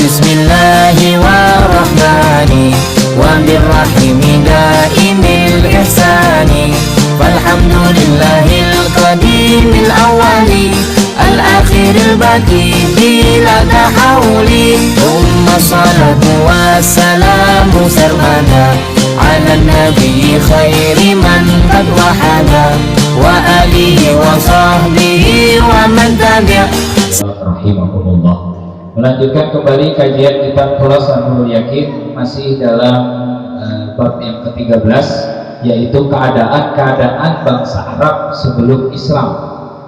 Bismillahirrahmanirrahim wa birrahimi daimil ihsani falhamdulillahil qadimil awwali al-akhiril baqi bila tahawuli thumma salatu wassalamu sarmada ala nabi khairi man qad wahada wa alihi wa sahbihi wa man tabi'a. Rahimahumullah. Melanjutkan kembali kajian kitab Khulasatul Yakin, masih dalam bab yang ke-13, yaitu keadaan bangsa Arab sebelum Islam.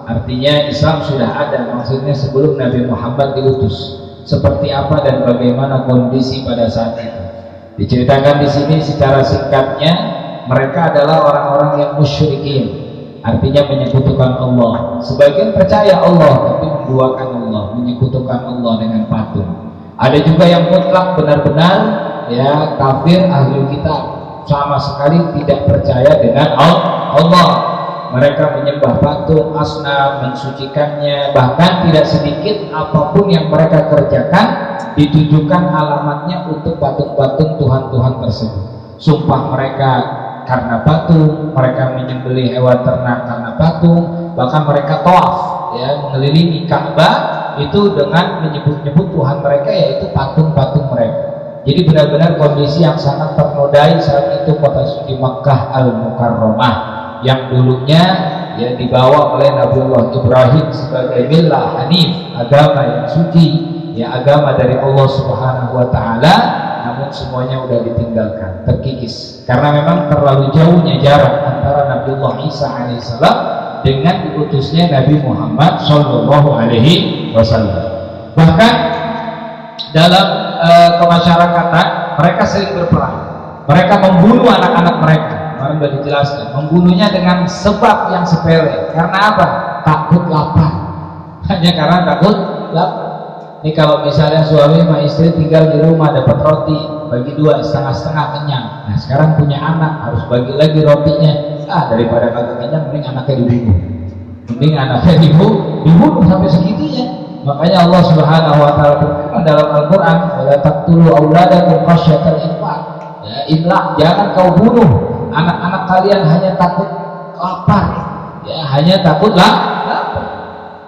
Artinya Islam sudah ada, maksudnya sebelum Nabi Muhammad diutus. Seperti apa dan bagaimana kondisi pada saat itu. Diceritakan di sini secara singkatnya, mereka adalah orang-orang yang musyrikin, artinya menyekutukan Allah. Sebagian percaya Allah tapi menduakan Allah, menyekutukan Allah dengan patung. Ada juga yang mutlak benar-benar ya kafir, ahli kitab, sama sekali tidak percaya dengan Allah. Mereka menyembah patung, asnam, mensucikannya, bahkan tidak sedikit apapun yang mereka kerjakan ditujukan alamatnya untuk patung-patung Tuhan-Tuhan tersebut. Sumpah mereka karena patung, mereka menyembelih hewan ternak karena patung, bahkan mereka tawaf ya mengelilingi Ka'bah itu dengan menyebut-nyebut Tuhan mereka, yaitu patung-patung mereka. Jadi benar-benar kondisi yang sangat ternodai saat itu kota suci Makkah Al-Mukarramah, yang dulunya ya dibawa oleh Nabiullah Ibrahim sebagai millah hanif, agama yang suci, ya agama dari Allah Subhanahu wa taala, namun semuanya udah ditinggalkan, terkikis karena memang terlalu jauhnya jarak antara Nabiullah Isa alaihissalam dengan diutusnya Nabi Muhammad sallallahu alaihi wasallam. Bahkan dalam kemasyarakatan mereka sering berperang, mereka membunuh anak-anak mereka. Kemarin sudah dijelaskan, membunuhnya dengan sebab yang sepele. Karena apa? Takut lapar. Hanya karena takut lapar. Ini kalau misalnya suami sama istri tinggal di rumah, dapat roti bagi dua, setengah-setengah kenyang. Nah sekarang punya anak, harus bagi lagi rotinya. Daripada kagak kenyang, mending anaknya dibunuh. Mending anaknya dibunuh sampai segitunya. Makanya Allah Subhanahu wa taala berfirman dalam Al-Qur'an, "Wala taqtulu auladakum khasyatal infaq." Ya, imlak, jangan kau bunuh anak-anak kalian hanya takut lapar. Ya, hanya takut lapar.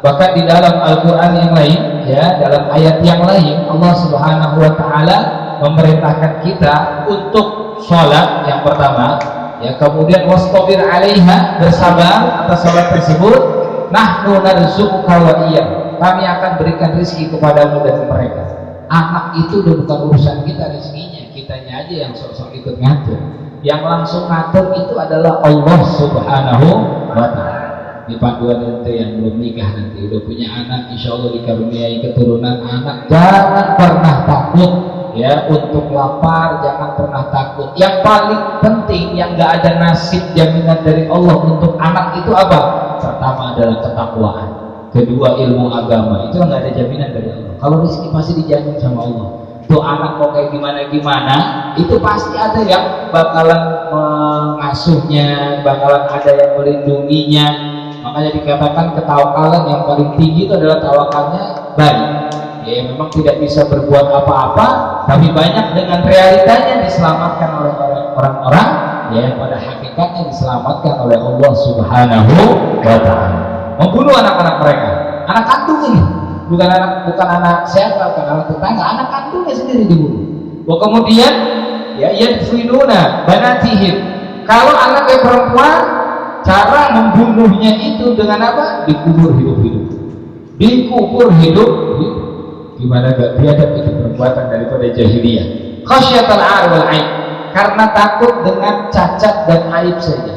Bahkan di dalam Al-Qur'an yang lain, ya, dalam ayat yang lain Allah Subhanahu wa taala memerintahkan kita untuk sholat yang pertama, ya, kemudian wastabir 'alaiha, bersabar atas sholat tersebut. Nahnu narzuquka wa iyyahum, kami akan berikan rezeki kepadamu dan mereka. Anak itu udah bukan urusan kita rezekinya, kitanya aja yang sok-sok ikut ngatur. Yang langsung ngatur itu adalah Allah Subhanahu wa ta'ala. Di panduan ente yang belum nikah nanti udah punya anak, insya Allah dikaruniai keturunan anak, jangan pernah takut ya untuk lapar, jangan pernah takut. Yang paling penting yang gak ada nasib jaminan dari Allah untuk anak itu apa? Pertama adalah ketakwaan, kedua ilmu agama, itu nggak ada jaminan dari Allah. Kalau rezeki pasti dijamin sama Allah. Tuh anak mau kayak gimana itu pasti ada yang bakalan mengasuhnya, bakalan ada yang melindunginya. Makanya dikatakan ketawakalan yang paling tinggi itu adalah tawakalnya baik. Ya memang tidak bisa berbuat apa-apa, tapi banyak dengan realitanya diselamatkan oleh orang-orang ya pada hakikatnya diselamatkan oleh Allah Subhanahu wa ta'ala. Membunuh anak-anak mereka, anak kandung ini, bukan anak siapa, bukan anak tetangga, anak kandungnya sendiri dibunuh. Kemudian ya yadfinuna banatihim, kalau anaknya perempuan cara membunuhnya itu dengan apa? Dikubur hidup-hidup. Gimana gak biadab itu perbuatan daripada jahiliyah. Khasyatal 'ar wal 'aib, karena takut dengan cacat dan aib saja.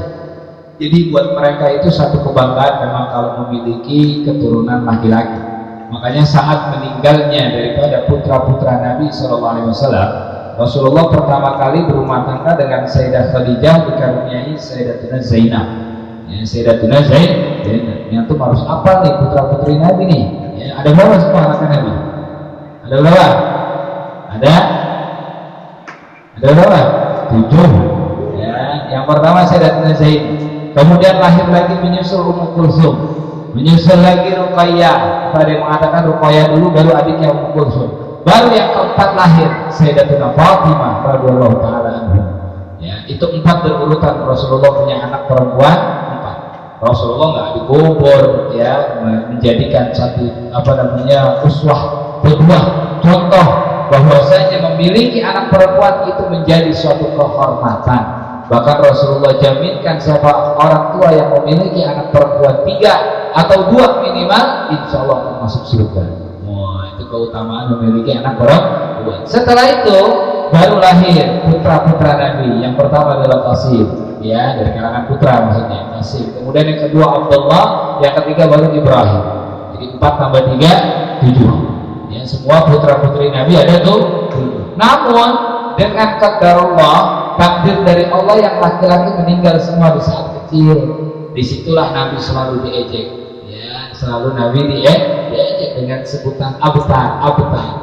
Jadi buat mereka itu satu kebanggaan memang kalau memiliki keturunan laki-laki. Makanya saat meninggalnya daripada putra-putra Nabi SAW, Rasulullah pertama kali berumah tangga dengan Sayyidah Khadijah dikaruniai Sayyidatuna Zainab. Ya, Sayyidatuna Zainab. Yang tuh harus apa nih putra-putri Nabi nih? Ya, ada berapa semua anak Nabi? Ada berapa? Ada berapa? 7. Ya, yang pertama Sayyidatuna Zainab. Kemudian lahir lagi menyusul Ummu Kulsum, menyusul lagi Ruqayyah. Ada yang mengatakan Ruqayyah dulu baru adiknya Ummu Kulsum. Baru yang keempat lahir Sayyidatuna Fatimah radhiyallahu taala anha. Ya, itu 4 berurutan. Rasulullah punya anak perempuan 4. Rasulullah nggak dikubur, ya, menjadikan satu uswah, qudwah, contoh bahwasanya memiliki anak perempuan itu menjadi suatu kehormatan. Bahkan Rasulullah jaminkan siapa orang tua yang memiliki anak perempuan 3 atau 2 minimal, insya Allah akan masuk surga. Wah, itu keutamaan memiliki anak perempuan. Setelah itu baru lahir putra-putra Nabi. Yang pertama adalah Qasim, ya, dari kalangan putra maksudnya Qasim. Kemudian yang kedua Abdullah, yang ketiga baru Ibrahim. Jadi 4 tambah 3 7. Ya, semua putra-putri Nabi ada tuh. Namun dengan qadarullah, takdir dari Allah yang laki-laki meninggal semua di saat kecil. Disitulah Nabi selalu diejek, ya, selalu Nabi diejek dengan sebutan abtar.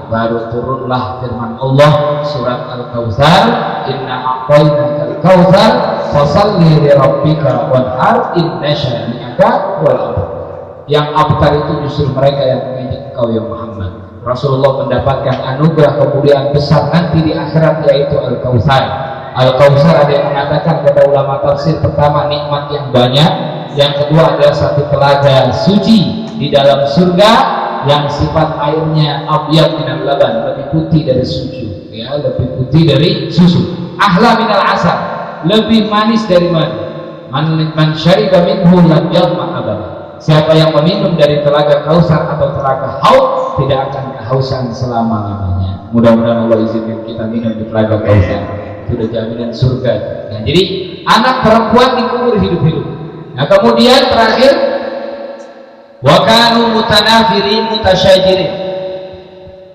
Baru turunlah firman Allah surat Al-Kautsar, inna a'tainakal kautsar fasalli li rabbika wanhar inna syani'aka wal abtar. Yang abtar itu justru mereka yang mengejek engkau ya Muhammad. Rasulullah mendapatkan anugerah kemuliaan besar nanti di akhirat, yaitu Al-Kautsar. Al-Kautsar ada yang mengatakan kata ulama tafsir, pertama nikmat yang banyak, yang kedua adalah satu telaga suci di dalam surga yang sifat airnya abyad minal laban, lebih putih dari susu, ya, lebih putih dari susu, ahla minal asal, lebih manis dari madu. Man syariba minhu lam yadhma abada. Siapa yang meminum dari telaga Kautsar atau telaga Haud tidak akan kehausan selama-lamanya. Mudah-mudahan Allah izinkan kita minum di telaga Kautsar. Sudah jaminan surga. Nah, jadi anak perempuan dikubur hidup-hidup. Nah, kemudian terakhir wa kanu mutanafirin mutasyajirin.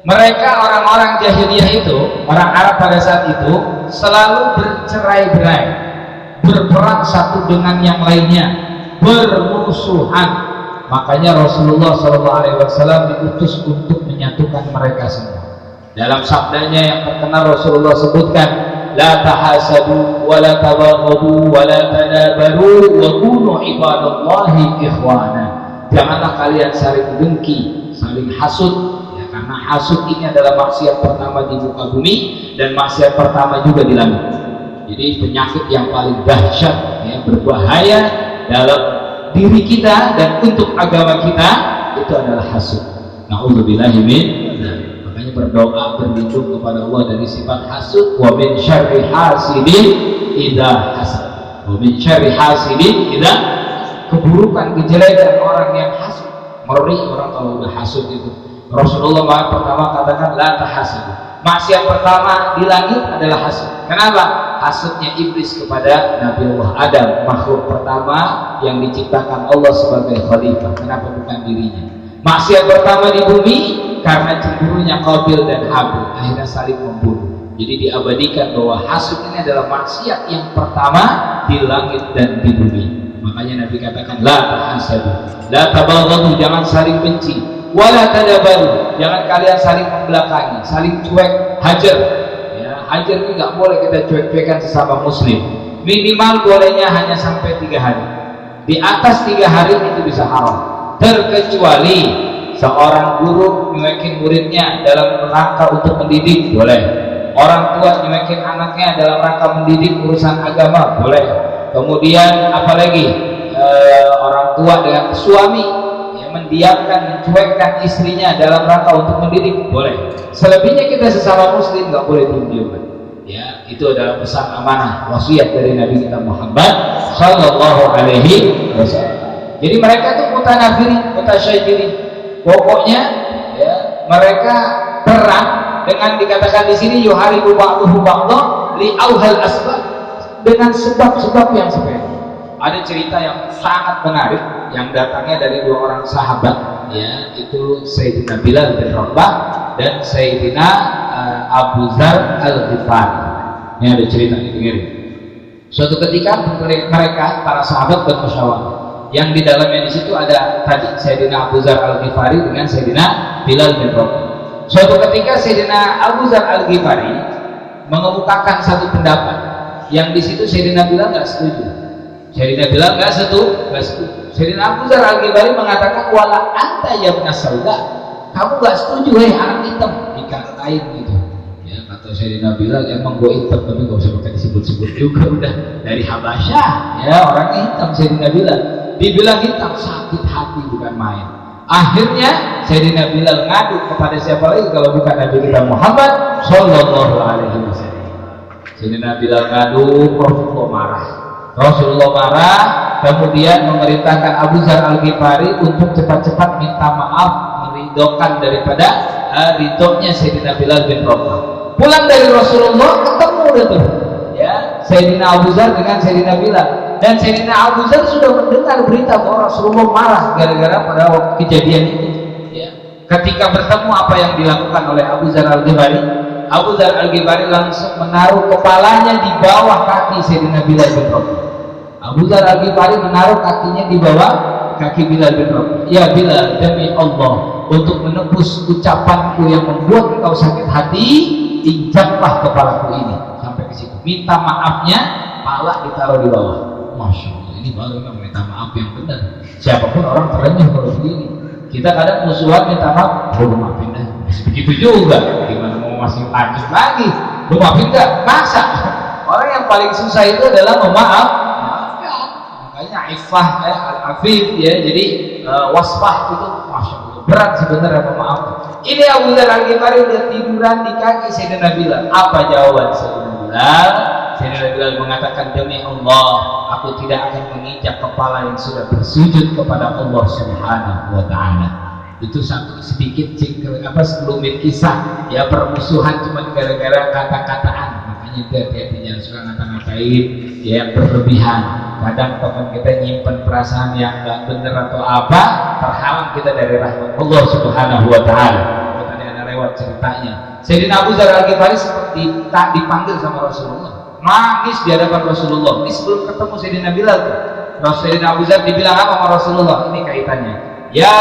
Mereka orang-orang jahiliyah itu, orang Arab pada saat itu selalu bercerai-berai, berperang satu dengan yang lainnya, bermusuhan. Makanya Rasulullah SAW diutus untuk menyatukan mereka semua. Dalam sabdanya yang terkenal Rasulullah sebutkan, la tahasadu wa la tabaghadu wa la tadabaru wa kunu ibadallahi ikhwana. Janganlah kalian saling dengki, saling hasud, ya, karena hasud ini adalah maksiat pertama di muka bumi dan maksiat pertama juga di langit. Jadi penyakit yang paling dahsyat, ya, berbahaya dalam diri kita dan untuk agama kita itu adalah hasud. Na'udzubillahi min dzalik. Makanya berdoa berlindung kepada Allah dari sifat hasud. Wa min syarri hasidin idza hasad. Wa min syarri hasidin idza, keburukan kejelekan orang yang hasud. Ngeri orang kalau udah hasud itu. Rasulullah pertama katakan la tahasud. Maksiat pertama di langit adalah hasud. Kenapa? Hasudnya iblis kepada Nabi Allah Adam, makhluk pertama yang diciptakan Allah sebagai khalifah. Kenapa bukan dirinya? Maksiat pertama di bumi karena cemburunya Qabil dan Habil, akhirnya saling membunuh. Jadi diabadikan bahwa hasud ini adalah maksiat yang pertama di langit dan di bumi. Makanya Nabi katakan la tahasadu, la tabaghadu, jangan saling benci, wala tadabaru, jangan kalian saling membelakangi, saling cuek, hajar. Hajar ini nggak boleh kita cuek-cuekan sesama muslim. Minimal bolehnya hanya sampai 3 hari. Di atas 3 hari itu bisa haram. Terkecuali seorang guru nyuekin muridnya dalam rangka untuk mendidik, boleh. Orang tua nyuekin anaknya dalam rangka mendidik urusan agama, boleh. Kemudian apalagi orang tua dengan suami yang mendiamkan, mencuekkan istrinya dalam rangka untuk mendidik, boleh. Selebihnya kita sesama muslim nggak boleh diem-dieman. Ya, itu adalah pesan amanah wasiat dari Nabi kita Muhammad Sallallahu Alaihi Wasallam. Jadi mereka itu mutanafirin, mutasyajirin. Pokoknya, ya, mereka perang dengan dikatakan di sini yuharibu ba'duhu ba'dha li auhal asbab, dengan sebab-sebab yang sepele. Ada cerita yang sangat menarik yang datangnya dari 2 orang sahabat, ya, itu Sayyidina Bilal bin Rabah dan Sayyidina Abu Dzar Al-Ghifari. Ini ada cerita, dengerin. Suatu ketika mereka para sahabat bermusyawarah. Yang di dalamnya di situ ada tadi Sayyidina Abu Dzar Al-Ghifari dengan Sayyidina Bilal bin Rabah. Suatu ketika Sayyidina Abu Dzar Al-Ghifari mengemukakan satu pendapat yang di situ Sayyidina Bilal nggak setuju. Sayyidina Bilal nggak setuju. Sayyidina Abu Dzar Al-Ghifari mengatakan wala anta ya ibn Sauda, kamu nggak setuju anak hitam. lain gitu. Ya kata Sayyidina Bilal, emang gue hitam tapi gak usah pakai disebut-sebut juga, udah dari Habasyah ya, orangnya hitam Sayyidina Bilal. Dibilang hitam, sakit hati bukan main. Akhirnya Sayyidina Bilal ngadu kepada siapa lagi kalau bukan Nabi kita Muhammad Sallallahu Alaihi Wasallam. Sayyidina Bilal ngadu, Rasulullah marah, kemudian memerintahkan Abu Dzar Al-Ghifari untuk cepat-cepat minta maaf, meridhokan daripada ridhonya Sayyidina Bilal bin Rabah. Pulang dari Rasulullah ketemu tuh ya Sayyidina Abu Dzar dengan Sayyidina Bilal, dan Sayyidina Abu Dzar sudah mendengar berita bahwa Rasulullah marah gara-gara pada waktu kejadian itu ya. Ketika bertemu, apa yang dilakukan oleh Abu Dzar Al-Ghifari? Abu Dzar Al-Ghifari langsung menaruh kepalanya di bawah kaki Sayyidina Bilal bin Rabah. Abu Dzar Al-Ghifari menaruh kakinya di bawah kaki Bilal bin Rabah. Ya Bilal, demi Allah, untuk menebus ucapanku yang membuat engkau sakit hati, injaklah kepalaku ini sampai ke situ. Minta maafnya, pala ditaruh di bawah. Masya Allah, ini baru memang minta maaf yang benar. Siapapun orang terenyuh kalau begini. Kita kadang musuhan minta maaf, lu maafin dah. Begitu juga, gimana mau masih lanjut lagi? Lu maafin gak? Masa? Orang yang paling susah itu adalah memaafkan. Makanya ifah ya, al-afif ya, jadi wasfah itu Masya Allah berat sebenarnya memaaf. Ini Abu Dzar Al-Ghifari udah tiduran di kaki Sayyidina Bilal. Apa jawaban Sayyidina Bilal? Sayyidina Bilal mengatakan, demi Allah, aku tidak akan menginjak kepala yang sudah bersujud kepada Allah Subhanahu wa Ta'ala. Itu satu sedikit sekelumit kisah ya, permusuhan cuma gara-gara kata-kataan. Makanya hati-hati, jangan suka ngata-ngatain ya yang berlebihan. Kadang teman kita nyimpen perasaan yang gak benar atau apa, terhalang kita dari rahmat Allah Subhanahu wa Ta'ala. Tadi ada lewat ceritanya, Sayyidina Abu Dzar Al-Ghifari seperti tak dipanggil sama Rasulullah, nangis di hadapan Rasulullah. Ini sebelum ketemu Sayyidina Bilal tuh, Sayyidina Abu Dzar dibilang apa sama Rasulullah? Ini kaitannya, ya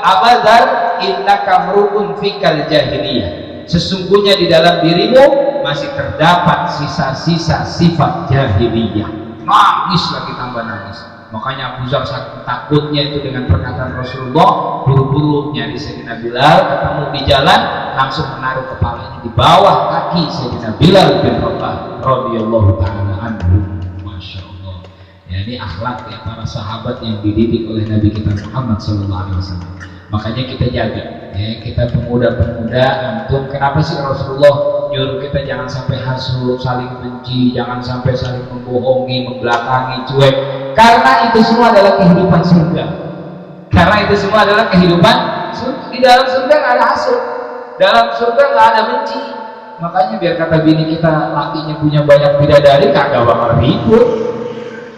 Abu Dzar, innaka mru'un fikal jahiliyah, sesungguhnya di dalam dirimu masih terdapat sisa-sisa sifat jahiliyah. Nangis lagi, tambah nangis. Makanya Abu Dzar saking takutnya itu dengan perkataan Rasulullah, buru-buru nyari Sayyidina Bilal, ketemu di jalan, langsung menaruh kepalanya di bawah kaki Sayyidina Bilal bin Rabah radhiyallahu ta'ala anhu. Masya Allah ya, ini akhlak ya para sahabat yang dididik oleh Nabi kita Muhammad SAW. Makanya kita jaga ya, kita pemuda-pemuda antum. Kenapa sih Rasulullah nyuruh kita jangan sampai hasut, saling benci, jangan sampai saling membohongi, membelakangi, cuek? Karena itu semua adalah kehidupan surga. Karena itu semua adalah kehidupan surga. Di dalam surga nggak ada hasut, dalam surga nggak ada benci. Makanya biar kata bini kita lakinya punya banyak bidadari, kagak bakal ribut.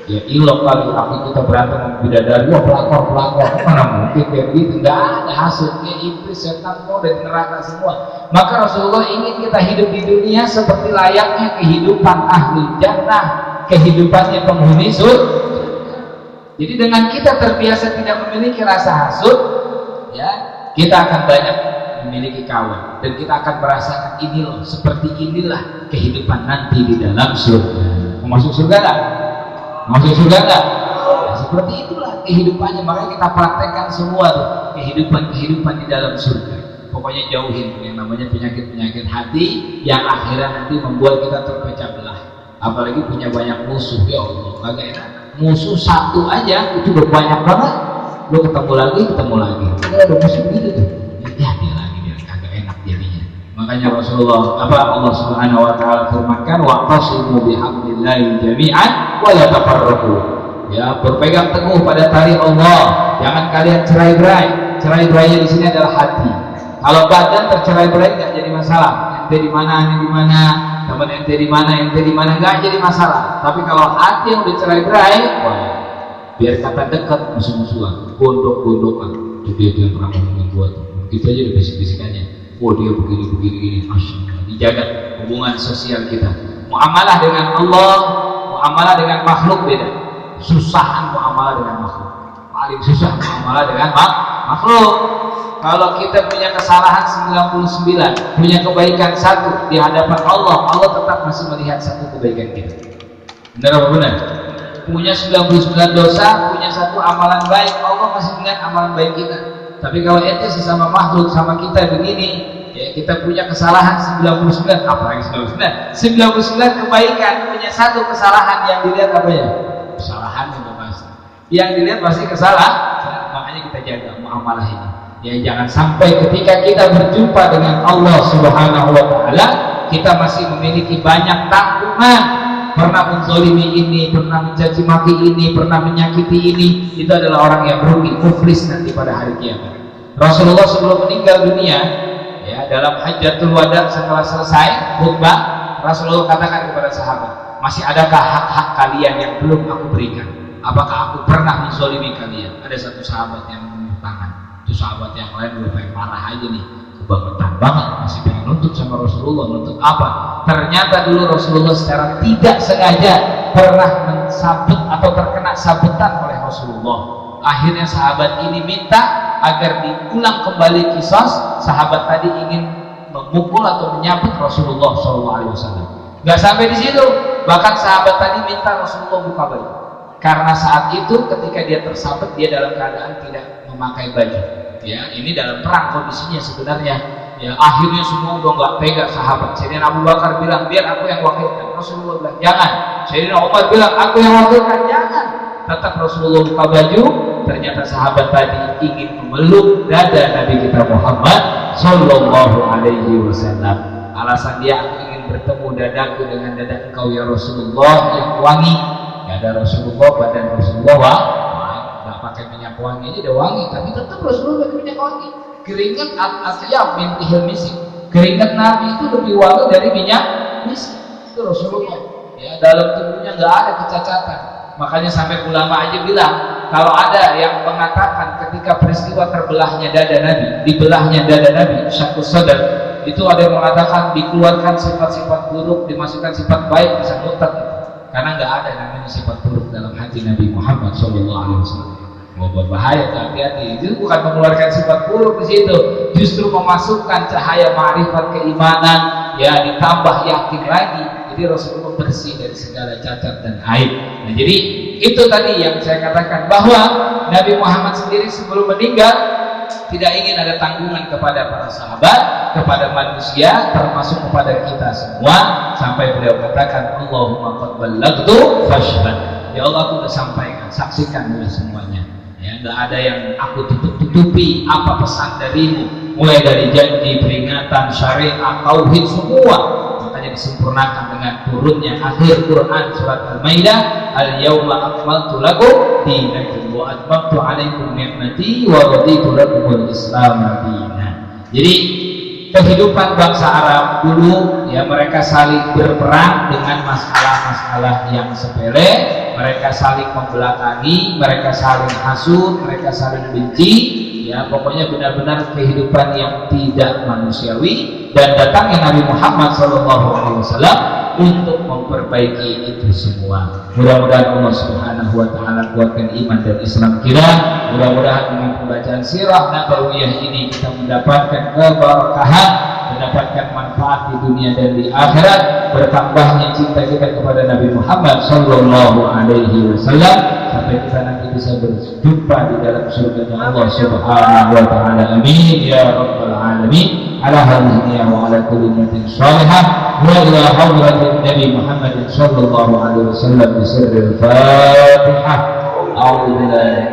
Ya ilok kali laki kita berantem sama bidadari, wah pelakor, mana mungkin kayak begitu. Nggak ada hasutnya, iblis, setan, mau dari neraka semua. Maka Rasulullah ingin kita hidup di dunia seperti layaknya kehidupan ahli jannah, kehidupannya penghuni surga. Jadi dengan kita terbiasa tidak memiliki rasa hasut ya, kita akan banyak memiliki kawan, dan kita akan merasakan ini loh, seperti inilah kehidupan nanti di dalam surga. Mau masuk surga nggak? Masuk surga nggak? Ya, seperti itulah kehidupannya. Makanya kita praktekkan semua tuh kehidupan di dalam surga. Pokoknya jauhin yang namanya penyakit hati yang akhirnya nanti membuat kita terpecah belah. Apalagi punya banyak musuh, ya Allah, kagak enak. Musuh satu aja itu udah banyak banget. Lo ketemu lagi. Kalau ada musuh gitu tuh, ya dia lagi, dia kagak enak jadinya. Makanya Allah Subhanahu wa Ta'ala firmankan, wa'tasimu bihablillahi jami'an wa la tafarraqu. Ya, berpegang teguh pada tali Allah, jangan kalian cerai-berai. Cerai-berainya di sini adalah hati. Kalau badan tercerai-berai nggak jadi masalah. Ente di mana, teman ente di mana, nggak jadi masalah. Tapi kalau hati yang udah cerai-berai, wah, biar kata dekat musuh-musuhan, gondok-gondokan. Jadi dia pernah ngomongin gua tuh, gitu aja udah bisik-bisikannya. Oh dia begini, Masya Allah. Dijaga hubungan sosial kita. Muamalah dengan Allah, muamalah dengan makhluk beda. Susahan muamalah dengan makhluk. Paling susah muamalah dengan makhluk. Kalau kita punya kesalahan 99, punya kebaikan 1 di hadapan Allah, Allah tetap masih melihat 1 kebaikan kita. Benar apa benar? Punya 99 dosa, punya 1 amalan baik, Allah masih melihat amalan baik kita. Tapi kalau ente sesama makhluk sama kita begini, ya, kita punya kesalahan 99, apalagi 99 kebaikan, punya satu kesalahan yang dilihat apa ya? Kesalahan itu pasti. Yang dilihat pasti kesalahan. Makanya kita jaga muamalah ini. Ya, jangan sampai ketika kita berjumpa dengan Allah Subhanahu wa taala, kita masih memiliki banyak tanggungan. Pernah menzalimi ini, pernah mencaci maki ini, pernah menyakiti ini, itu adalah orang yang rugi, muflis nanti pada hari kiamat. Rasulullah sebelum meninggal dunia, ya, dalam Hajjatul Wada setelah selesai khutbah, Rasulullah katakan kepada sahabat, masih adakah hak-hak kalian yang belum aku berikan? Apakah aku pernah menzalimi kalian? Ada satu sahabat yang mengangkat tangan. Itu sahabat yang lain udah pengen marah aja nih, kebangetan banget, masih pengen nuntut sama Rasulullah. Nuntut apa? Ternyata dulu Rasulullah secara tidak sengaja pernah mensabut atau terkena sabutan oleh Rasulullah. Akhirnya sahabat ini minta agar diulang kembali kisos. Sahabat tadi ingin memukul atau menyabut Rasulullah SAW. Gak sampai di situ, bahkan sahabat tadi minta Rasulullah buka baju. Karena saat itu ketika dia tersabet, dia dalam keadaan tidak memakai baju. Ya, ini dalam perang kondisinya sebenarnya. Ya, akhirnya semua udah nggak tega sahabat. Sayyidina Abu Bakar bilang, biar aku yang wakilkan. Rasulullah bilang, jangan. Sayyidina Umar bilang, aku yang wakilkan. Jangan. Tetap Rasulullah buka baju. Ternyata sahabat tadi ingin memeluk dada Nabi kita Muhammad Sallallahu Alaihi Wasallam. Alasan dia, aku ingin bertemu dadaku dengan dada engkau ya Rasulullah yang wangi. Dada Rasulullah, badan Rasulullah nggak pakai minyak wangi, ini udah wangi, tapi tetap Rasulullah pakai minyak wangi. Keringat asyab min rihil misk, keringat Nabi itu lebih wangi dari minyak misk. Itu Rasulullah. Ya, dalam tubuhnya nggak ada kecacatan. Makanya sampai ulama aja bilang, kalau ada yang mengatakan ketika peristiwa terbelahnya dada Nabi, dibelahnya dada Nabi, syakus sadar, itu ada yang mengatakan dikeluarkan sifat-sifat buruk, dimasukkan sifat baik, bisa mutat. Karena nggak ada namanya sifat buruk dalam hati Nabi Muhammad SAW. Mau berbahaya, hati-hati. Itu bukan mengeluarkan sifat buruk di situ, justru memasukkan cahaya ma'rifat keimanan, ya, ditambah yakin lagi. Jadi Rasulullah bersih dari segala cacat dan aib. Nah, jadi itu tadi yang saya katakan, bahwa Nabi Muhammad sendiri sebelum meninggal tidak ingin ada tanggungan kepada para sahabat, kepada manusia, termasuk kepada kita semua, sampai beliau katakan, Allahumma qad ballaghtu fashhad. Ya Allah, aku sudah sampaikan, saksikan dulu semuanya. Ya, nggak ada yang aku tutup-tutupi apa pesan darimu, mulai dari janji, peringatan, syariat, tauhid, semua. Makanya disempurnakan dengan turunnya akhir Quran surat Al-Maidah, al-yawma akmaltu lakum dinakum wa atmamtu alaikum ni'mati wa raditu lakumul Islam dinan. Jadi kehidupan bangsa Arab dulu, ya, mereka saling berperang dengan masalah-masalah yang sepele, mereka saling membelakangi, mereka saling hasud, mereka saling benci, ya, pokoknya benar-benar kehidupan yang tidak manusiawi. Dan datangnya Nabi Muhammad SAW untuk memperbaiki itu semua. Mudah-mudahan Allah Subhanahu wa taala kuatkan iman dan Islam kita. Mudah-mudahan dengan pembacaan sirah nabawiyah ini kita mendapatkan keberkahan, mendapatkan manfaat di dunia dan di akhirat, bertambahnya cinta kita kepada Nabi Muhammad sallallahu alaihi wasallam, sampai kita nanti bisa berjumpa di dalam surga Allah Subhanahu wa taala. Amin ya rabbal alamin. Ala hadhihi wa ala kulli niyatin salihah wa ila hadratin Nabi Muhammad sallallahu alaihi wasallam bi sirril Fatihah. A'udzu billahi